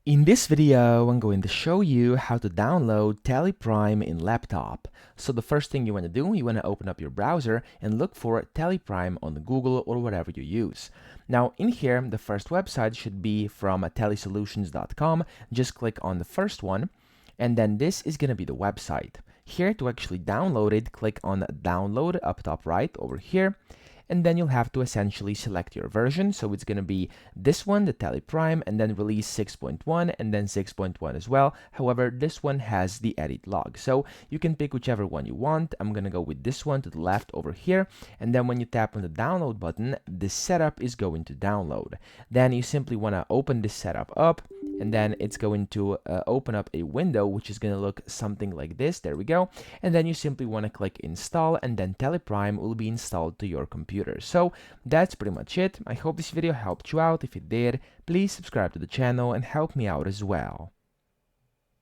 In this video, I'm going to show you how to download Teleprime in laptop. So the first thing you want to do, you want to open up your browser and look for Teleprime on Google or whatever you use. Now in here, the first website should be from telesolutions.com. Just click on the first one, and then this is going to be the website. Here to actually download it, click on download up top right over here. And then you'll have to essentially select your version. So it's going to be this one, the Teleprime, and then release 6.1 and then 6.1 as well. However, this one has the edit log. So you can pick whichever one you want. I'm going to go with this one to the left over here. And then when you tap on the download button, the setup is going to download. Then you simply want to open this setup up, and then it's going to open up a window which is going to look something like this. There we go. And then you simply want to click install, and then Teleprime will be installed to your computer. So that's pretty much it. I hope this video helped you out. If it did, please subscribe to the channel and help me out as well.